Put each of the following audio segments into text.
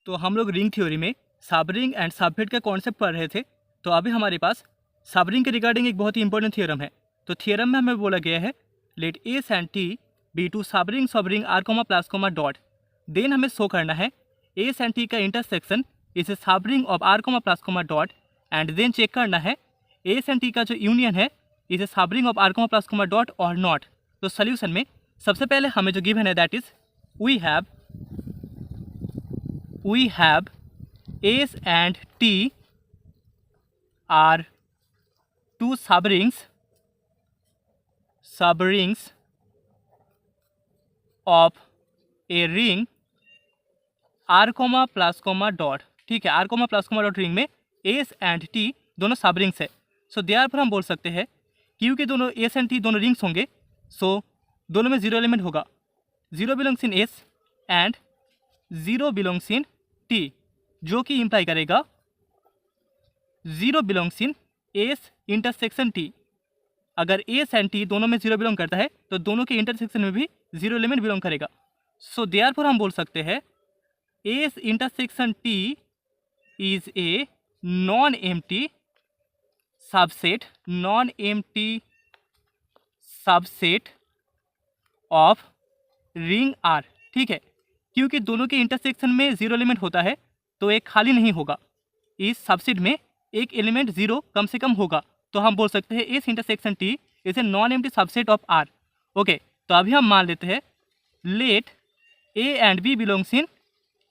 तो हम लोग रिंग थ्योरी में सब रिंग एंड सबसेट का कॉन्सेप्ट पढ़ रहे थे। तो अभी हमारे पास सब रिंग के रिगार्डिंग एक बहुत ही इंपॉर्टेंट थ्योरम है। तो थ्योरम में हमें बोला गया है let S and T be two subring R comma plus comma dot. Then हमें शो करना है एस एंड टी का intersection is a subring of R comma plus comma dot and then check करना है S and T का जो union है is a subring of R comma plus comma dot और नॉट। तो solution में सबसे पहले हमें जो गिवन है that is we have S and T are two subrings of a ring R comma plus comma dot. ठीक है, R comma plus comma dot ring में S एंड T दोनों सब रिंग्स है। सो देयरफॉर हम बोल सकते हैं क्योंकि दोनों S एंड T दोनों रिंग्स होंगे सो दोनों में जीरो एलिमेंट होगा। Zero belongs in S and zero belongs in T, जो कि इम्प्लाई करेगा zero belongs in S intersection T. अगर एस एंड टी दोनों में जीरो बिलोंग करता है तो दोनों के इंटरसेक्शन में भी जीरो एलिमेंट बिलोंग करेगा। सो देयरफॉर हम बोल सकते हैं S intersection T is a non empty subset of ring R. ठीक है, क्योंकि दोनों के इंटरसेक्शन में जीरो एलिमेंट होता है तो एक खाली नहीं होगा, इस सबसेट में एक एलिमेंट जीरो कम से कम होगा। तो हम बोल सकते हैं इस intersection T is a non empty subset of R. Okay, तो अभी हम मान लेते हैं let A and B belongs in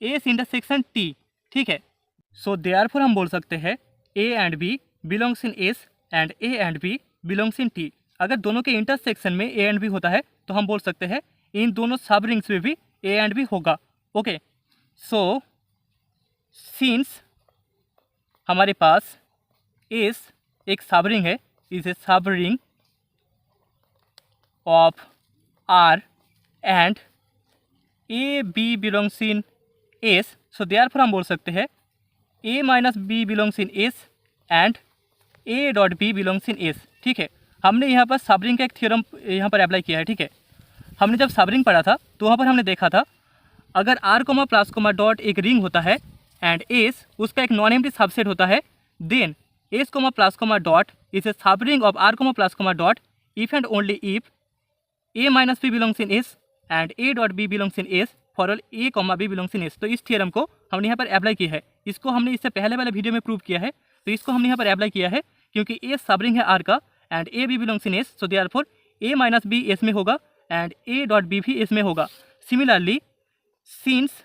S intersection T. ठीक है, सो देयरफॉर हम बोल सकते हैं ए and B belongs in S and A and B belongs in T. अगर दोनों के इंटरसेक्शन में ए एंड बी होता है तो हम बोल सकते हैं इन दोनों सब रिंग्स में भी ए एंड बी होगा। ओके, सो सिंस हमारे पास एस एक सब रिंग है, is a subring of R and A B belongs in S, so therefore हम बोल सकते हैं a minus B belongs in S and A dot b belongs in S. ठीक है, हमने यहाँ पर सब रिंग का एक थ्योरम यहाँ पर अप्लाई किया है। ठीक है, हमने जब सब रिंग पढ़ा था तो वहाँ पर हमने देखा था अगर R comma plus comma dot एक रिंग होता है एंड एस उसका एक नॉन एम्प्टी सबसेट होता है, then S comma plus comma dot is a subring of R comma plus comma dot if and only if a minus B belongs in S and A dot b belongs in S for all a comma b belongs in S. तो इस theorem को हमने यहाँ पर apply किया है। इसको हमने इससे पहले वाले वीडियो में प्रूव किया है, तो इसको हमने यहाँ पर अप्लाई किया है क्योंकि ए सब रिंग है आर का and A B belongs in S, so therefore A minus B S में होगा एंड ए डॉट बी भी एस में होगा। Similarly since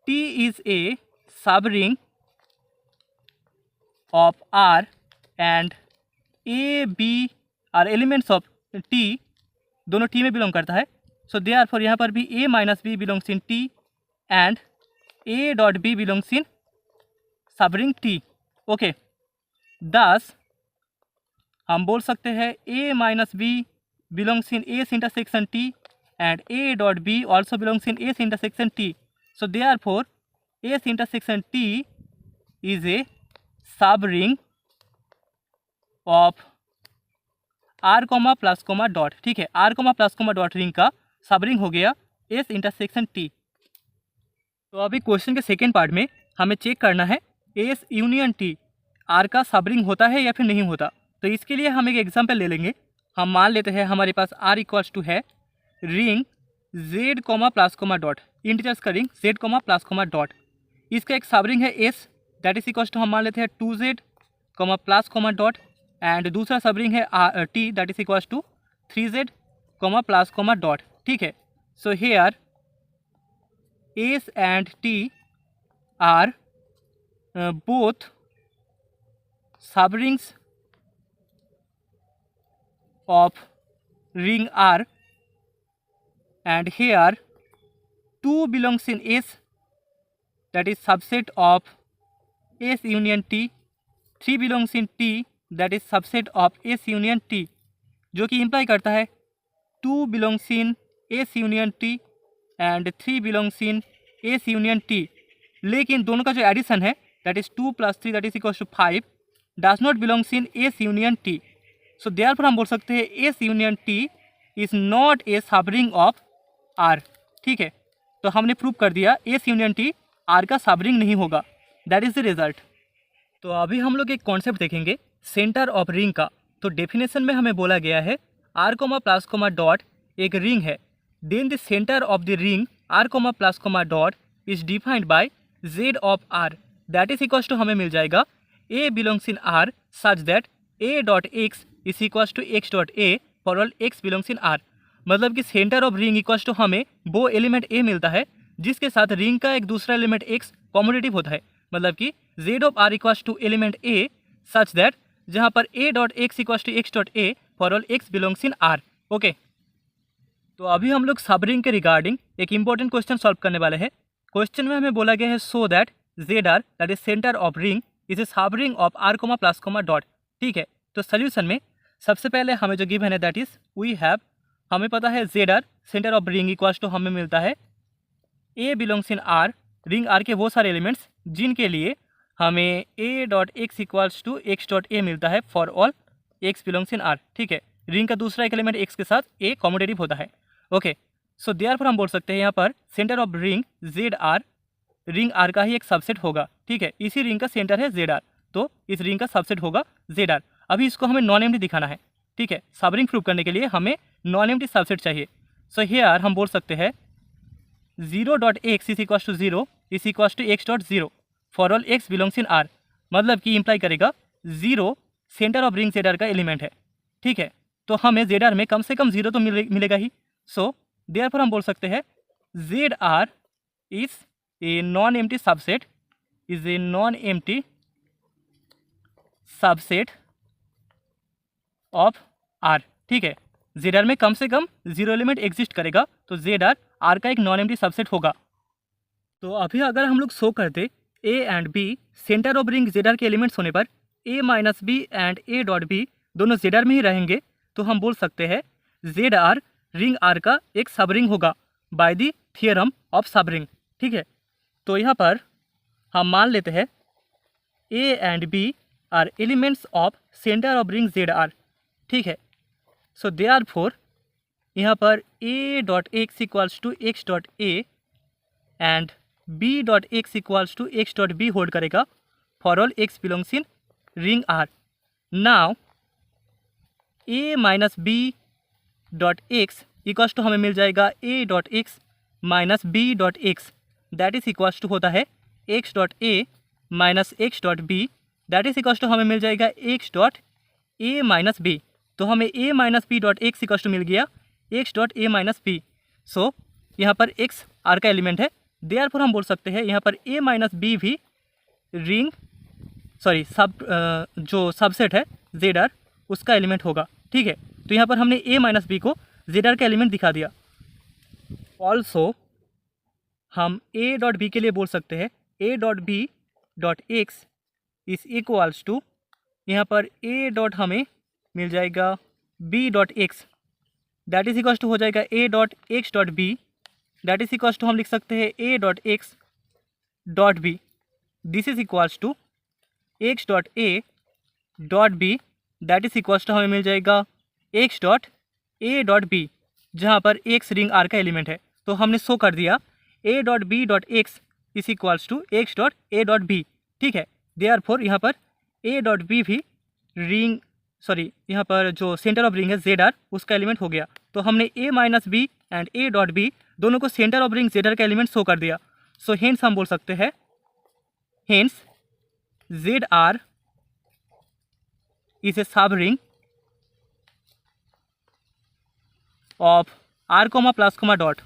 T is a subring of R and A, B are elements of T, दोनों T में belong करता है, so therefore यहाँ पर भी A minus B belongs in T and A डॉट B belongs in subring T। Okay, thus हम बोल सकते हैं A minus B belongs in S intersection T and A डॉट B also belongs in S intersection T। So therefore S intersection T is a subring of R comma plus comma dot. ठीक है, R comma plus comma dot ring का subring हो गया S intersection T। तो अभी question के second part में हमें चेक करना है S यूनियन T R का सबरिंग होता है या फिर नहीं होता। तो इसके लिए हम एक एग्जाम्पल ले लेंगे। हम मान लेते हैं हमारे पास R इक्वल्स टू है ring Z comma plus comma dot, integers का ring Z comma plus comma dot. इसका एक सब रिंग है S that is equals to हम मान लेते हैं 2Z comma plus comma dot and दूसरा सब रिंग है T that is equals to 3Z comma plus comma dot. ठीक है, so here S and T are both subrings of ring R and here 2 belongs in S that is subset of S union T, 3 belongs in T that is subset of S union T, जो कि imply करता है 2 belongs in S union T and 3 belongs in S union T। लेकिन दोनों का जो addition है that is 2 plus 3 that is equals to 5 does not belongs in S union T। So therefore हम बोल सकते हैं S union T is not a subring of R। ठीक है, तो हमने प्रूव कर दिया एस यूनियन टी आर का सब रिंग नहीं होगा। That is the result. तो अभी हम लोग एक कॉन्सेप्ट देखेंगे सेंटर ऑफ रिंग का। तो डेफिनेशन में हमें बोला गया है R comma plus comma dot एक रिंग है, then the centre of the ring R comma plus comma dot is defined by Z of R. That is equals to हमें मिल जाएगा a belongs in R such that a dot x is equals to x dot A for all x belongs in R. मतलब कि centre of ring equals to हमें वो element ए मिलता है जिसके साथ रिंग का एक दूसरा एलिमेंट एक्स कॉम्यूटेटिव होता है। मतलब कि Z of R equals to element A such that जहाँ पर ए dot x equals to x dot A for all x belongs in R. Okay, तो अभी हम लोग सब रिंग के रिगार्डिंग एक इंपॉर्टेंट क्वेश्चन सॉल्व करने वाले हैं। क्वेश्चन में हमें बोला गया है so that Z R that is centre of ring is a subring of R comma plus comma dot. ठीक है, तो सोल्यूशन में सबसे पहले हमें जो गिवन है दैट इज वी हैव, हमें पता है Z R centre of ring equals to हमें मिलता है a belongs in R, ring R के वो सारे एलिमेंट्स जिनके लिए हमें a dot x equals to x dot a मिलता है for all x belongs in R. ठीक है, रिंग का दूसरा एक एलिमेंट एक्स के साथ ए कॉम्यूटेटिव होता है। ओके, सो देयरफॉर हम बोल सकते हैं यहाँ पर centre of ring Z R ring R का ही एक सबसेट होगा। ठीक है, इसी रिंग का सेंटर है जेड आर, तो इस रिंग का सबसेट होगा जेड आर। अभी इसको हमें नॉन एम्प्टी दिखाना है। ठीक है, सब रिंग प्रूव करने के लिए हमें नॉन एम्प्टी सबसेट चाहिए। सो हियर हम बोल सकते हैं 0.x is equals to 0 is equals to x dot 0 for all x belongs in r। मतलब कि इंप्लाई करेगा 0 centre of ring Z R का एलिमेंट है। ठीक है, तो हमें जेड आर में कम से कम 0 तो मिलेगा ही। सो देयरफॉर हम बोल सकते हैं Z R is a non empty subset, is a non empty subset of R. ठीक है, जेड आर में कम से कम 0 एलिमेंट एग्जिस्ट करेगा, तो जेड आर का एक नॉन एम्प्टी सबसेट होगा। तो अभी अगर हम लोग शो करते a and b centre of ring Z R के एलिमेंट्स होने पर a minus b and A dot b दोनों जेड आर में ही रहेंगे, तो हम बोल सकते हैं जेड आर रिंग आर का एक सब रिंग होगा by the theorem of subring. ठीक है, तो यहाँ पर हम मान लेते हैं ए and b are elements of centre of ring Z R. ठीक है, सो देयरफॉर यहाँ पर ए dot x equals to x dot a and b dot x equals to x dot b hold करेगा for all x belongs in ring R. Now a minus b dot x equals to हमें मिल जाएगा ए dot x minus b dot x, that is equals to होता है x dot a minus x dot B, that is equals to हमें मिल जाएगा x dot a minus b. तो हमें a minus b dot x equals to मिल गया x dot a minus b. So यहाँ पर एक्स आर का एलिमेंट है, देयरफॉर हम बोल सकते हैं यहाँ पर ए माइनस बी भी रिंग जो सबसेट है जेड आर उसका एलिमेंट होगा। ठीक है, तो यहाँ पर हमने ए माइनस बी को जेड आर का एलिमेंट दिखा दिया। ऑल्सो हम ए डॉट बी के लिए बोल सकते हैं A dot B dot x is equals to, यहाँ पर ए डॉट हमें मिल जाएगा B dot x, that is equals to हो जाएगा ए dot X dot B, that is equals to हम लिख सकते हैं A dot X dot B, this is equals to x dot A dot B, that is equals to हमें मिल जाएगा x dot A dot B, जहाँ पर x ring R का एलिमेंट है। तो हमने शो कर दिया A dot B dot x is equals to x dot A dot B. ठीक है, देयरफॉर यहाँ पर ए डॉट बी भी यहाँ पर जो सेंटर ऑफ रिंग है जेड आर उसका एलिमेंट हो गया। तो हमने a minus b and A dot b दोनों को centre of ring Z R का एलिमेंट शो कर दिया। सो हेंस हम बोल सकते हैं hence Z R is a subring of R comma plus comma dot.